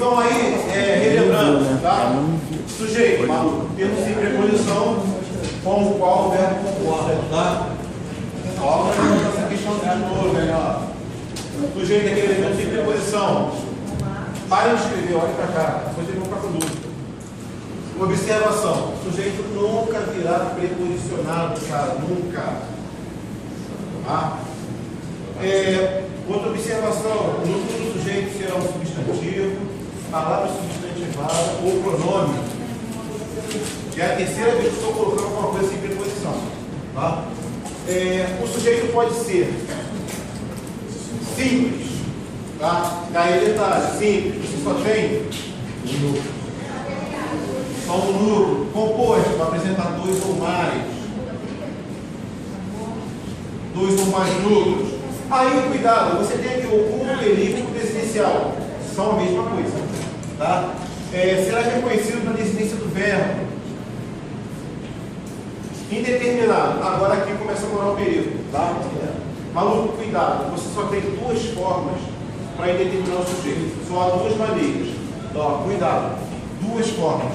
Então aí, relembrando, tá? Sujeito, termo sem preposição com o qual o verbo concorda, tá? Ó, essa questão de novo, né? Sujeito é aquele elemento sem preposição. Para de escrever, olha para cá, depois ele vai ficar com dúvida. Observação: o sujeito nunca virá preposicionado, cara, nunca. Tá? Outra observação: o núcleo do sujeito será um substantivo, palavra substantivada ou pronome. É a terceira vez que estou colocando alguma coisa sem preposição. Tá? O sujeito pode ser simples, tá? Daí detalhe: simples, você só tem um núcleo. Só um núcleo composto para apresentar dois ou mais núcleos. Aí, cuidado, você tem aqui o oculto, elíptico e desinicial. São a mesma coisa. Tá? Será reconhecido na desinência do verbo. Indeterminado. Agora aqui começa a morar o período. Tá? Maluco, cuidado. Você só tem duas formas para indeterminar o sujeito. Só há duas maneiras. Ó, cuidado. Duas formas.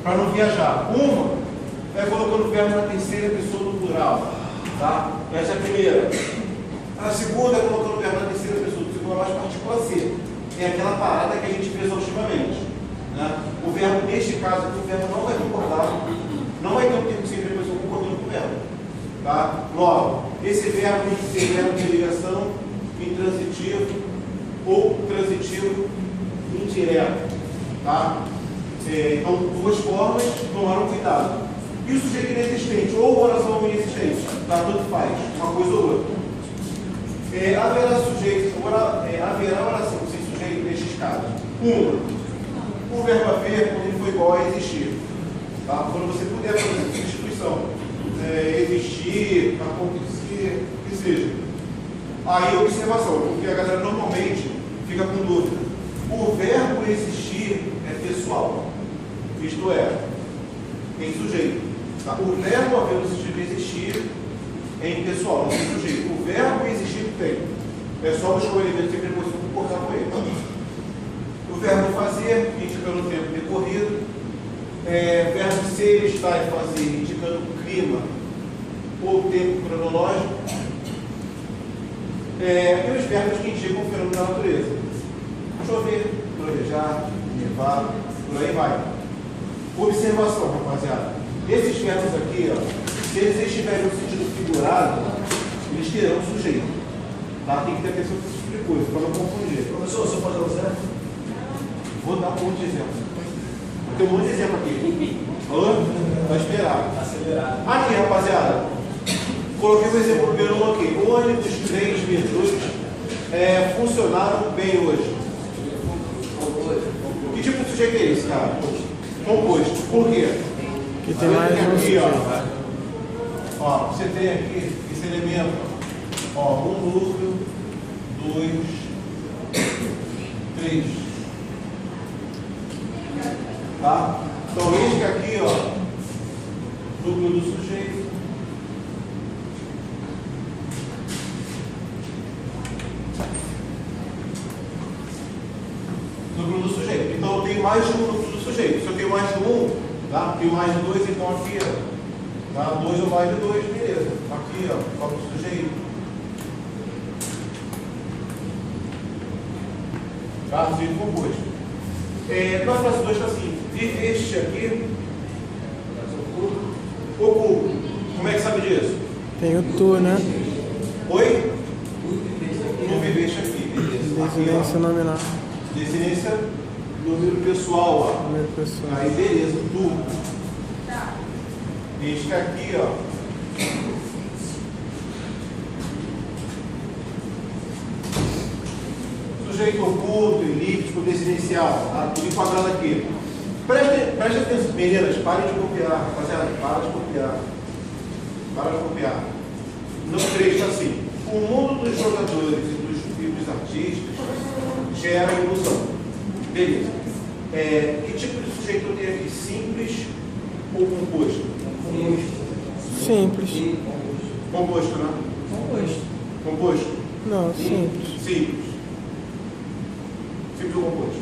Para não viajar. Uma é colocando o verbo na terceira pessoa do plural. Tá? Essa é a primeira. A segunda é colocando o verbo na terceira pessoa do singular mais partícula C. É aquela parada que a gente fez exaustivamente. Né? O verbo, neste caso aqui, o verbo não vai concordar. Não vai ter um tempo sem preposição concordando com o verbo. Tá? Logo, esse verbo tem que ser verbo de ligação intransitivo ou transitivo indireto. Tá? Então, duas formas, tomaram cuidado. E o sujeito inexistente, ou oração ou inexistente, tá? Tudo faz, uma coisa ou outra. Haverá oração sem sujeito nestes casos. O verbo haver, quando ele for igual a existir. Tá? Quando você puder fazer essa substituição, existir, acontecer, o que seja. Aí, observação, porque a galera normalmente fica com dúvida. O verbo existir é pessoal. Isto é, em sujeito. Tá? O verbo haver no sentido de existir é impessoal, não tem sujeito. O verbo existir tem. É só buscar o elemento sem preposição e concordar com ele. O verbo fazer, indicando o tempo decorrido. Verbo ser, estar e fazer, indicando o clima ou tempo cronológico. E os verbos que indicam o fenômeno da natureza. Chover, florejar, nevar, por aí vai. Observação, rapaziada. Esses verbos aqui, ó, se eles estiverem no sentido figurado, eles terão sujeito. Tá? Tem que ter atenção com esse tipo de coisa, para não confundir. Professor, você pode dar um exemplo? Vou dar um monte de exemplo. Tem um monte de exemplo aqui. Vai esperar. Acelerado. Aqui, rapaziada. Coloquei um exemplo número 1 aqui. Ônibus, trens, metrôs funcionaram bem hoje. Que tipo de sujeito é esse, cara? Composto. Por quê? Que tem mais um aqui, sujeito. ó, você tem aqui esse elemento. Ó, um núcleo, 2, 3. Tá? Então, este aqui, ó, núcleo do sujeito. Núcleo do sujeito. Então, eu tenho mais de um núcleo do sujeito. Se eu tenho mais de um, tá? Tenho mais de dois, então aqui, ó. Tá? 2 ou mais de 2, beleza. Aqui, ó, foco do sujeito. Tá? Sujeito composto. Na frase 2 está assim: viveste aqui, oculto. Como é que sabe disso? Tem o tu, né? Oi? Tu viveste aqui, beleza. Desinência nominal. Desinência, número pessoal, ó. Número pessoal. Aí, beleza, tu. Este aqui, ó. Sujeito oculto, elíptico, desinencial. Tá? Tudo enquadrado aqui. Preste atenção, meninas, parem de copiar. Rapaziada, para de copiar. Para de copiar. No 3 está assim: o mundo dos jogadores e dos artistas gera ilusão. Beleza. Que tipo de sujeito eu tenho aqui? Simples ou composto? Simples. Composto, né? Composto? Não, simples. Simples. Simples ou composto?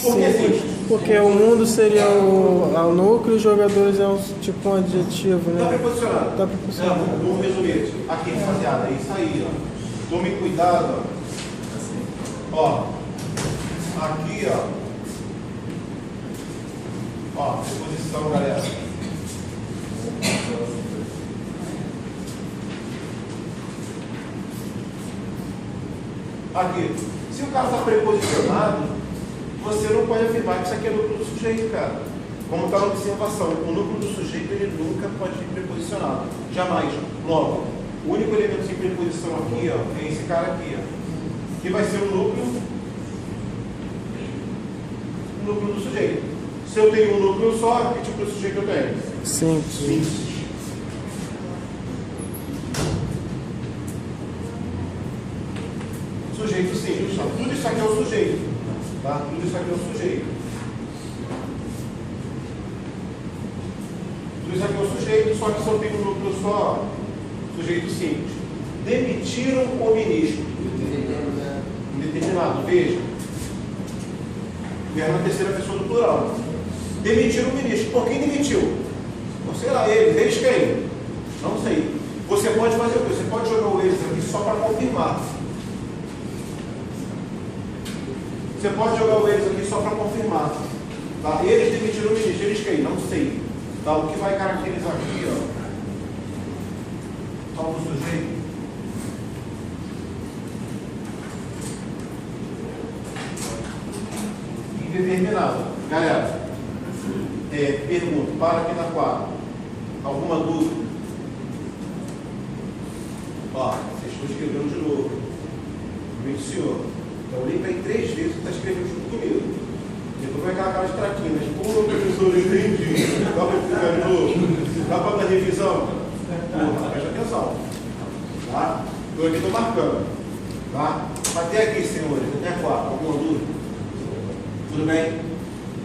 Por que simples? Porque o mundo seria o núcleo e os jogadores é tipo um adjetivo, né? Está preposicionado. Tá preposicionado. Vamos resumir. Aqui, rapaziada, é isso aí, ó. Tome cuidado, ó. Aqui, ó, preposição, galera. Aqui, se o cara está preposicionado, você não pode afirmar que isso aqui é núcleo do sujeito, cara. Como está na observação, o núcleo do sujeito ele nunca pode vir preposicionado. Jamais. Logo, o único elemento sem preposição aqui, ó, é esse cara aqui, ó. Que vai ser o núcleo do sujeito. Se eu tenho um núcleo só, que tipo de sujeito eu tenho? Simples. Sujeito simples. Tá? Tudo isso aqui é o sujeito. Tá? Tudo isso aqui é o sujeito. Tudo isso aqui é o sujeito, só que se eu tenho um núcleo só, sujeito simples. Demitiram o ministro. Indeterminado. Veja. Verbo na terceira pessoa do plural. Demitiram o ministro. Por quem demitiu? Não sei lá, eles quem? Não sei. Você pode fazer o quê? Você pode jogar o eles aqui só para confirmar. Você pode jogar o eles aqui só para confirmar. Tá? Eles demitiram o ministro. Eles quem? Não sei. Tá? O que vai caracterizar aqui, ó, só o sujeito. Indeterminado. Galera, pergunta, para aqui na 4. Alguma dúvida? Ó, vocês estão escrevendo de novo. Muito senhor. Então eu li para aí 3 vezes que está escrevendo junto comigo. Depois vai aquela cara de traquina. Pô, professor, eu entendi. Dá para explicar de novo? Dá para dar revisão? Porra, preste atenção. Tá? Eu aqui estou marcando. Tá? Até aqui, senhores, até 4. Alguma dúvida? Tudo bem?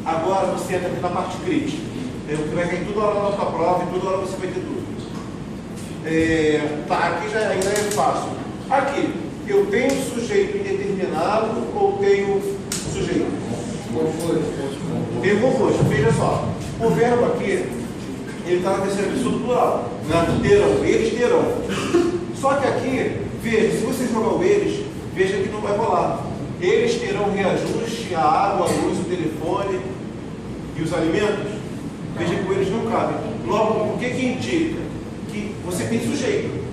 Agora você entra aqui na parte crítica. Que vai cair toda hora na sua prova e toda hora você vai ter dúvida. Tá, aqui já ainda é fácil. Aqui, eu tenho sujeito indeterminado ou tenho sujeito? Tenho composto. Veja só. O verbo aqui, ele está na terceira pessoa do plural. Terão, eles terão. Só que aqui, veja, se você jogar o eles, veja que não vai rolar. Eles terão reajuste, a água, a luz, o telefone e os alimentos. Veja que eles não cabem. Logo, o que indica? Que você tem sujeito.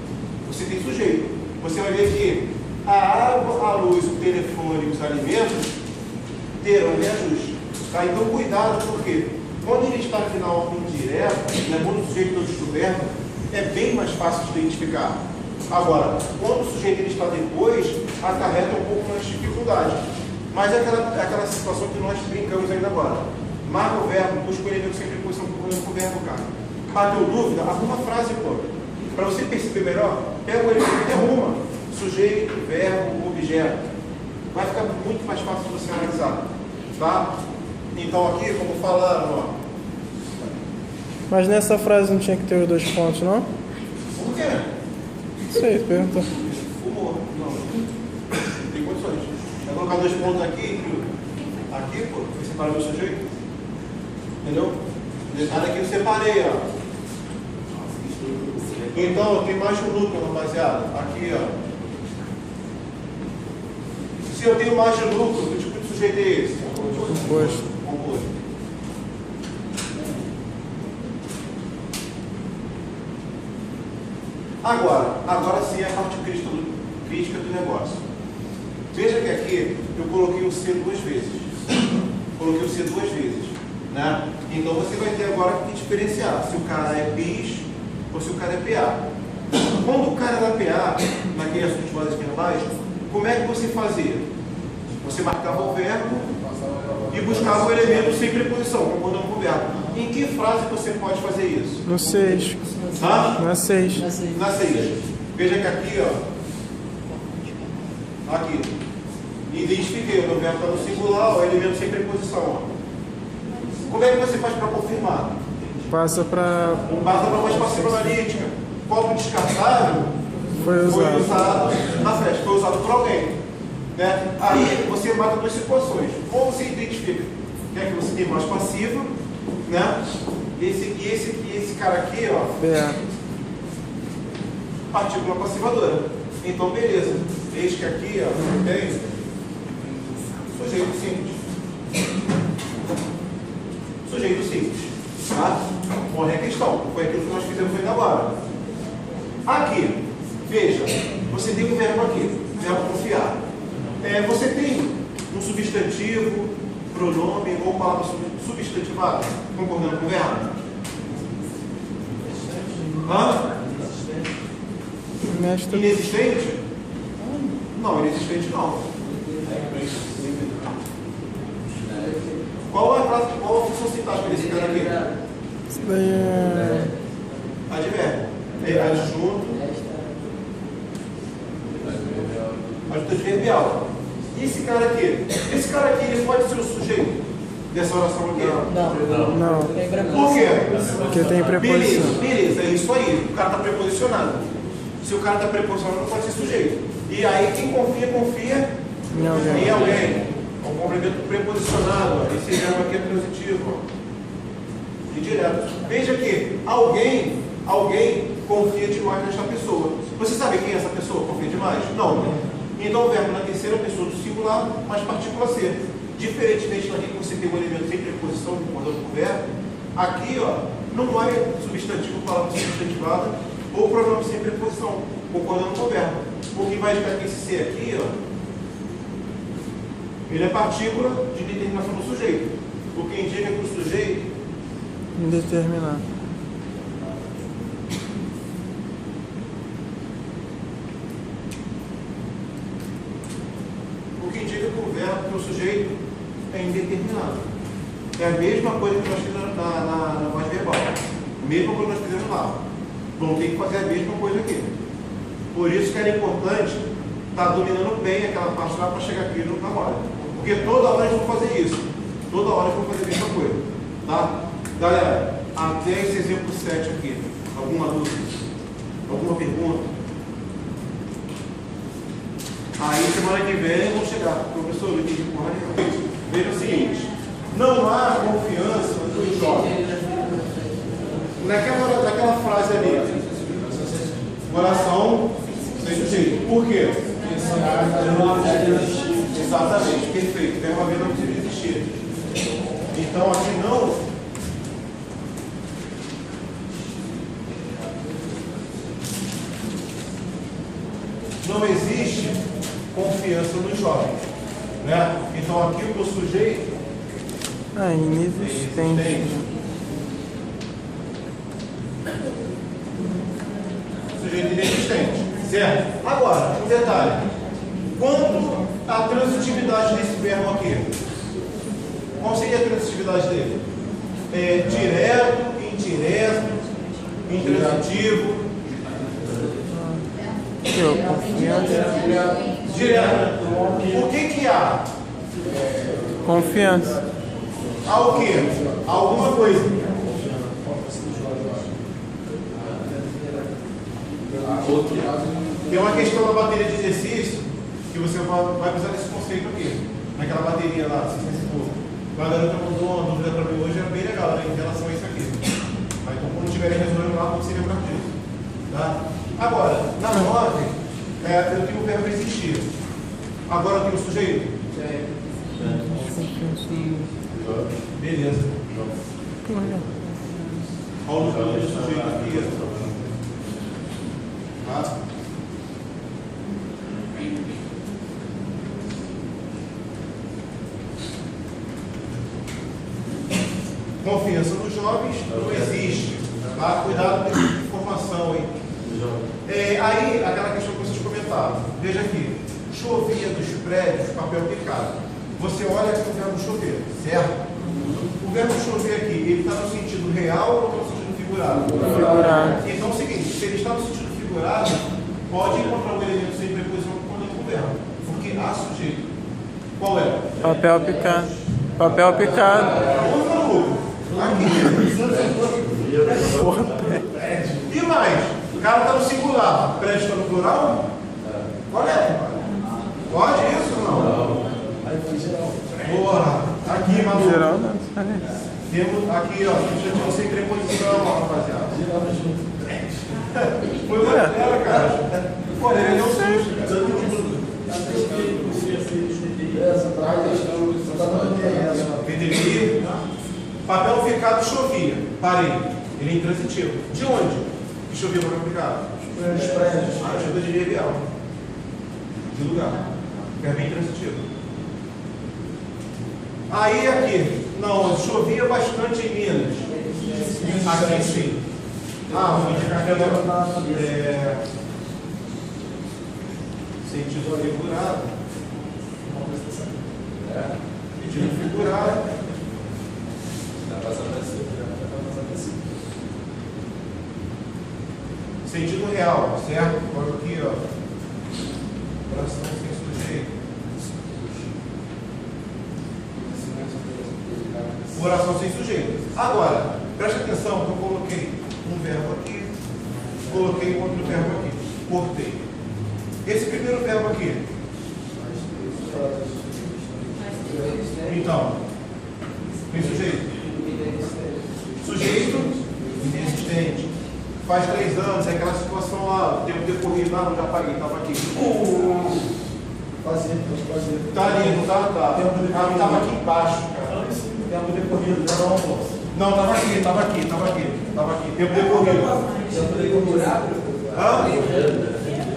Você tem sujeito. Você vai ver que a água, a luz, o telefone e os alimentos terão reajuste. Tá? Então, cuidado, porque quando ele está no final indireto, né, quando o sujeito não descoberto, é bem mais fácil de identificar. Agora, quando o sujeito ele está depois, acarreta um pouco mais de dificuldade. Mas é aquela situação que nós brincamos ainda agora. Marca o verbo, busca o elemento sem preposição com o verbo, cara. Bateu dúvida? Arruma a frase, pô. Para você perceber melhor, pega o elemento e arruma. Sujeito, verbo, objeto. Vai ficar muito mais fácil de você analisar. Tá? Então aqui, como falaram, ó. Mas nessa frase não tinha que ter os 2 pontos, não? Por quê? Não sei, pergunta. Fumou. Não. Não tem condições. Vai colocar 2 pontos aqui, aqui, pô, você separa o sujeito. Entendeu? Detalhe aqui eu separei, ó. Então, tem mais um núcleo, rapaziada. Aqui, ó. Se eu tenho mais de núcleo, que tipo de sujeito é esse? Composto. Composto. Agora sim é a parte crítica do negócio. Veja que aqui eu coloquei o C 2 vezes. Coloquei o C 2 vezes. Né? Então você vai ter agora que diferenciar se o cara é bis ou se o cara é PA. Quando o cara era PA, naquele assunto de bases verbais, como é que você fazia? Você marcava o verbo e buscava o elemento sem preposição, concordando com o verbo. Em que frase você pode fazer isso? No 6. Na 6. Na 6. Veja que aqui, ó. Aqui. Identifiquei, o meu verbo está no singular, o elemento sem preposição. Ó. Como é que você faz para confirmar? Passa para mais passiva analítica. Copo descartável foi usado na festa, foi usado por alguém. Né? Aí você mata 2 situações. Como você identifica? tem voz passiva, né? E esse cara aqui, ó, Verbo. partícula passivadora. Então, beleza. Eis que aqui, ó, tem sujeito simples. Sujeito simples. Tá? Morre a questão. Foi aquilo que nós fizemos ainda agora. Aqui, veja, você tem um verbo aqui, verbo confiar. Você tem um substantivo, pronome ou palavra substantivada, concordando com o verbo? Hã? Mestre. Inexistente? Não, inexistente não. Qual a função sintática desse cara aqui? Isso daí é. Advérbio. Adjunto. Adjunto adverbial. E esse cara aqui? Esse cara aqui, ele pode ser o sujeito dessa oração aqui? Não. Por quê? Porque tem preposição. Beleza, é isso aí. O cara está preposicionado. Se o cara está preposicionado, não pode ser sujeito. E aí, quem confia Em alguém. em alguém. É um complemento preposicionado. Ó. Esse verbo aqui é transitivo. Ó. Indireto. Veja que alguém confia demais nesta pessoa. Você sabe quem é essa pessoa? Confia demais? Não. Então o verbo na terceira pessoa do singular, mas partícula ser. Diferentemente daqui que você tem um elemento sem preposição, concordando com o verbo, aqui, ó, não vai substantivo, palavra substantivada, ou pronome sem preposição, concordando com o verbo. O que vai indicar que esse ser aqui, ó, ele é partícula de determinação do sujeito. O que indica que o sujeito Indeterminado. O que indica que o verbo, que o sujeito é indeterminado. É a mesma coisa que nós fizemos na voz verbal. A mesma coisa que nós fizemos lá. Vamos ter que fazer a mesma coisa aqui. Por isso que era importante estar dominando bem aquela parte lá para chegar aqui no agora. Porque toda hora eles vão fazer isso. Toda hora eles vão fazer a mesma coisa. Tá? Galera, até esse exemplo 7 aqui. Alguma dúvida? Alguma pergunta? Aí semana que vem vão chegar. Professor, eu entendi porra nenhuma. Veja o seguinte, não há confiança nos jovens. Naquela frase ali, oração sem sujeito. Por quê? Exatamente, perfeito. Verbo haver não precisa existir. Então aqui não existe confiança nos jovens, né? Então aqui o sujeito Inexistente. Sujeito inexistente, certo? Agora, um detalhe. Quanto à transitividade desse verbo aqui? Qual seria a transitividade dele? Direto, indireto, intransitivo. Confiança. Direto. O que há? Confiança. Há o quê? Alguma coisa. Tem uma questão na bateria de exercício que você vai precisar desse conceito aqui. Naquela bateria lá, se você for. A garota mandou uma dúvida para mim hoje, era bem legal, né, em relação a isso aqui. Mas então, quando estiverem resolvendo lá, você lembrar disso. Tá? Agora, na 9, eu tenho o verbo existir. Agora eu tenho o sujeito? Beleza. Olha o nome do sujeito aqui. Tá? Confiança nos jovens não existe. Tá? Cuidado com essa informação aí. Aí, aquela questão que vocês comentaram. Veja aqui. Chovia dos prédios, papel picado. Você olha aqui o verbo chover, certo? O verbo chover aqui, ele está no sentido real ou está no sentido figurado? Figurado. Então é o seguinte, se ele está no sentido figurado, pode encontrar um elemento sem preposição com o verbo. Porque há sujeito. Qual é? Papel picado. Papel picado. Onde está o aqui. E mais? O cara está no singular, o prédio está no plural? Qual é? Pode isso ou não? Boa. Aqui, maluco. Geral, não. Temos aqui, ó, já sem preposição, ó, rapaziada. Foi uma tela, cara. Pô, ele é um susto, Entendi. Papel ficado chovia. Parei. Ele é intransitivo. De onde que chovia o papel ficado? Dos prédios. Ajuda de revial. De lugar. Verbo intransitivo. Aí aqui. Não, chovia bastante em Minas. Aqui sim. Vou indicar aqui. Sentido figurado. Sentido figurado. Sentido real, certo? Olha aqui, ó. Oração sem sujeito. Oração sem sujeito. Agora, preste atenção que eu coloquei um verbo aqui, coloquei outro verbo aqui, cortei. Esse primeiro verbo aqui. Então, tem sujeito. Sujeito inexistente. Faz 3 anos, é aquela situação lá, tempo decorrido, não, já paguei, estava aqui. Fazer. Tá ali, não tá? Tá. Estava aqui embaixo, cara. Tempo decorrido, já não almoço. Não, estava aqui. Tempo decorrido. Tempo decorrido.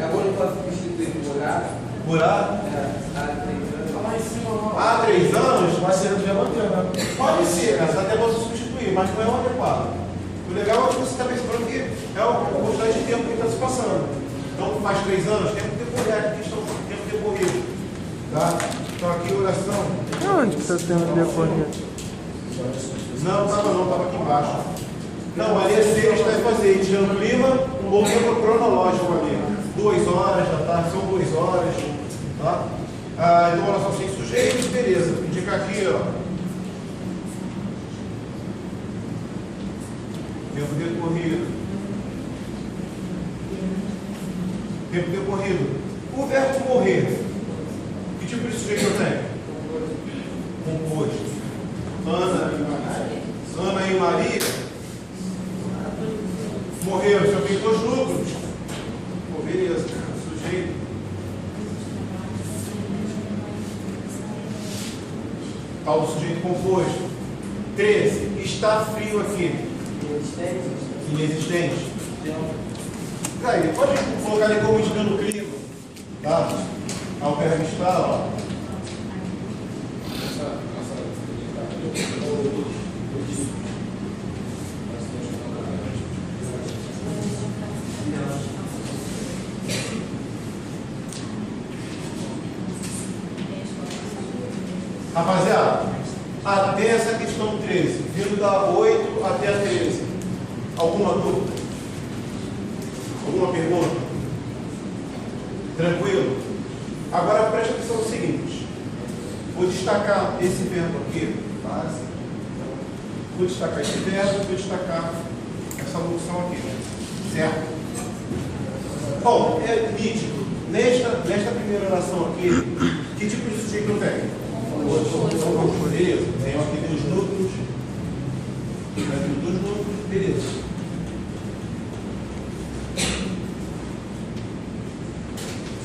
Agora eu faço substituir por Burado? Há 3 anos. Vai ser o dia manter, Pode ser, mas até você substituir, mas não é o adequado. O legal é que você está pensando que é a quantidade de tempo que está se passando. Então, faz 3 anos, tempo decorrido, questão de tempo decorrido. Tá? Então, aqui, oração. Onde que está tendo decorrido? Não, estava aqui embaixo. Não, ali é sexta, vai fazer. A gente amplia o tempo cronológico ali. 2 horas da tarde, são 2 horas. Tá? Então, oração sem sujeito, beleza. Indica aqui, ó. Tempo decorrido. Tempo decorrido. O verbo morrer. Que tipo de sujeito eu tenho? Composto. Ana e Maria. Morreu. Se eu tenho 2 núcleos. Beleza. Sujeito. Tal do sujeito composto. 13. Está frio aqui. Inexistente. Aí, pode colocar ali como indicando o clima. Tá? Ao verbo estar, ó. Rapaziada, até essa questão 13, vindo da 8 até a 13. Alguma dúvida? Alguma pergunta? Tranquilo? Agora preste atenção no seguinte. Vou destacar esse verbo aqui. Vou destacar esse verbo, vou destacar essa locução aqui. Certo? Bom, é nítido. Nesta primeira oração aqui, que tipo de sujeito eu tenho? Beleza. Tenho aqui 2 núcleos. Aqui 2 núcleos. Beleza.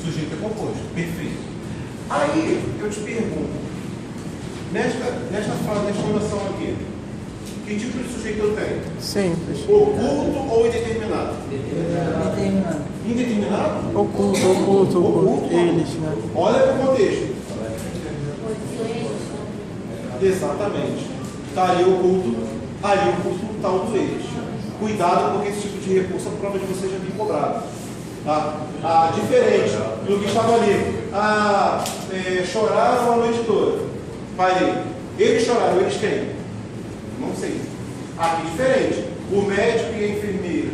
Sujeito é composto. Perfeito. Aí, eu te pergunto, nesta oração aqui, que tipo de sujeito eu tenho? Simples. Oculto ou indeterminado? Indeterminado? Oculto. Eles, né? Olha para o contexto. Exatamente. Está ali oculto tal do eles. Cuidado, porque esse tipo de recurso, a prova de você já vem cobrado. Tá? Diferente do que estava ali. Choraram a noite toda. Parei. Eles choraram, eles quem? Não sei. Aqui diferente. O médico e a enfermeira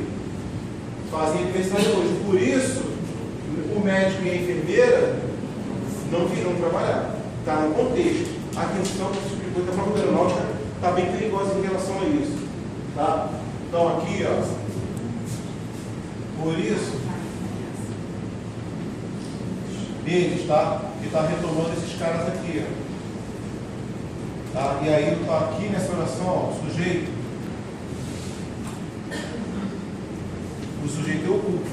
fazem aniversário hoje. Por isso, o médico e a enfermeira não virão trabalhar. Está no contexto. A atenção desse tipo de coisa, a prova aeronáutica está bem perigosa em relação a isso. Tá? Então aqui, ó. Por isso, eles, tá? Que está retomando esses caras aqui, ó. Tá? E aí, aqui nessa oração, ó, o sujeito é oculto.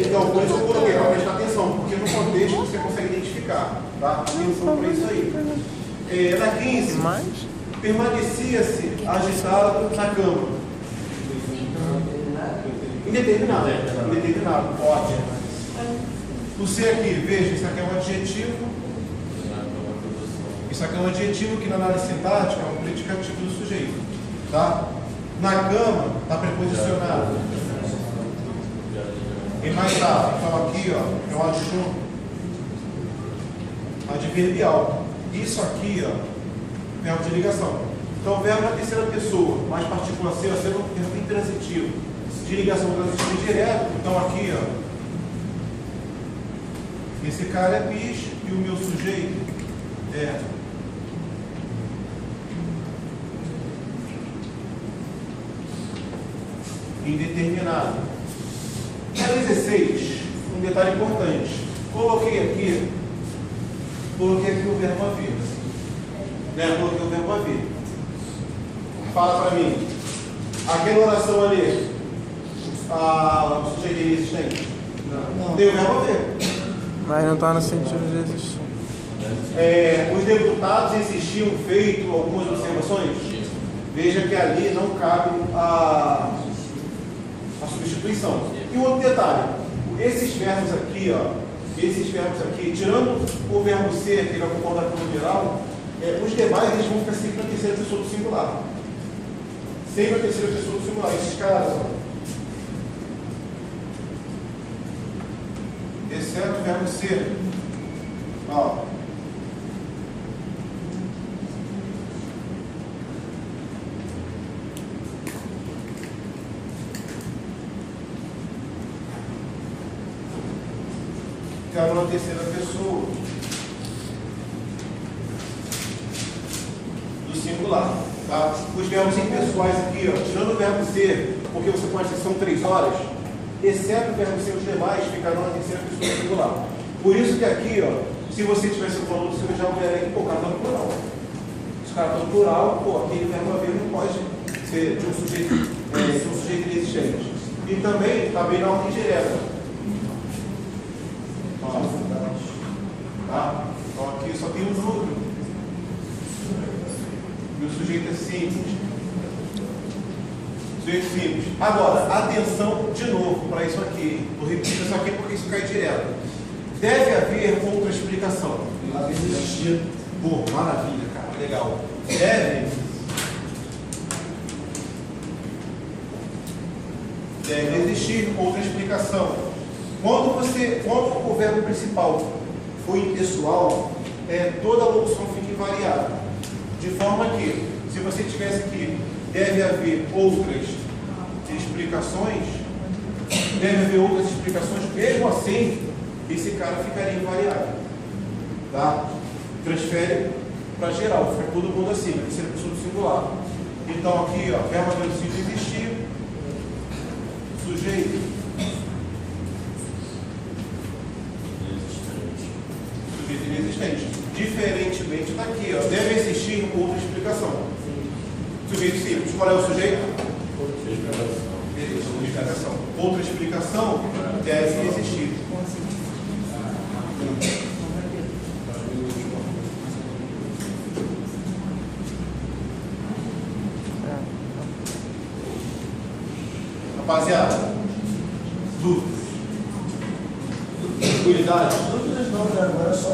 Então, por isso eu coloquei, para prestar atenção, porque no contexto você consegue identificar. Tá? Atenção para isso aí. Na 15, permanecia-se agitado na cama. Indeterminado. Indeterminado, pode. O C aqui, veja, isso aqui é um adjetivo. Isso aqui é um adjetivo que na análise sintática é um predicativo do sujeito. Tá? Na cama, está preposicionado. Em mais A, então aqui ó, é um adjunto adverbial. Isso aqui, ó, verbo de ligação. Então, verbo na terceira pessoa, mais partícula C, sendo um verbo intransitivo. De ligação transitiva direto. Então, aqui, ó, esse cara é bicho e o meu sujeito é indeterminado. Na 16, um detalhe importante. Coloquei aqui o verbo haver. Coloquei o verbo haver. Fala para mim. Aquela oração ali, o sujeito inexistente. Não. Tem o verbo haver. Mas não está no sentido de existir. Os deputados existiam feito algumas observações. Veja que ali não cabe a substituição. E um outro detalhe, esses verbos aqui, tirando o verbo ser, que vai concordar com o numeral, os demais eles vão ficar sempre na terceira pessoa do singular. Sempre na terceira pessoa do singular. Esses caras, ó. Exceto o verbo ser. Ó. Ficaram na terceira pessoa do singular. Tá? Os verbos impessoais aqui, ó, tirando o verbo ser, porque você pode dizer que são 3 horas, exceto o verbo ser, os demais ficarão na terceira pessoa do singular. Por isso que aqui, ó, se você estivesse falando, você já olharia que o cara está no plural. Se o cara está no plural, aquele verbo haver não pode ser de um sujeito inexistente. E também está bem na ordem direta. Tá? Então aqui só tem um núcleo. E o sujeito é simples. Sujeito simples. Agora, atenção de novo para isso aqui. Vou repetir isso aqui porque isso cai direto. Deve haver outra explicação. Pô, maravilha, cara. Legal. Deve existir outra explicação. Quando o verbo principal for impessoal, toda a locução fica invariável. De forma que, se você tivesse aqui, deve haver outras explicações, mesmo assim, esse cara ficaria invariável. Tá? Transfere para geral, fica todo mundo assim, na terceira pessoa do singular. Então aqui, ó, verbo haver sido existir, sujeito. Inexistente. Diferentemente daqui, ó, deve existir outra explicação. Sujeito simples. Qual é o sujeito? Outra explicação deve existir. Rapaziada, dúvidas? Tranquilidade? Dúvidas não, agora só.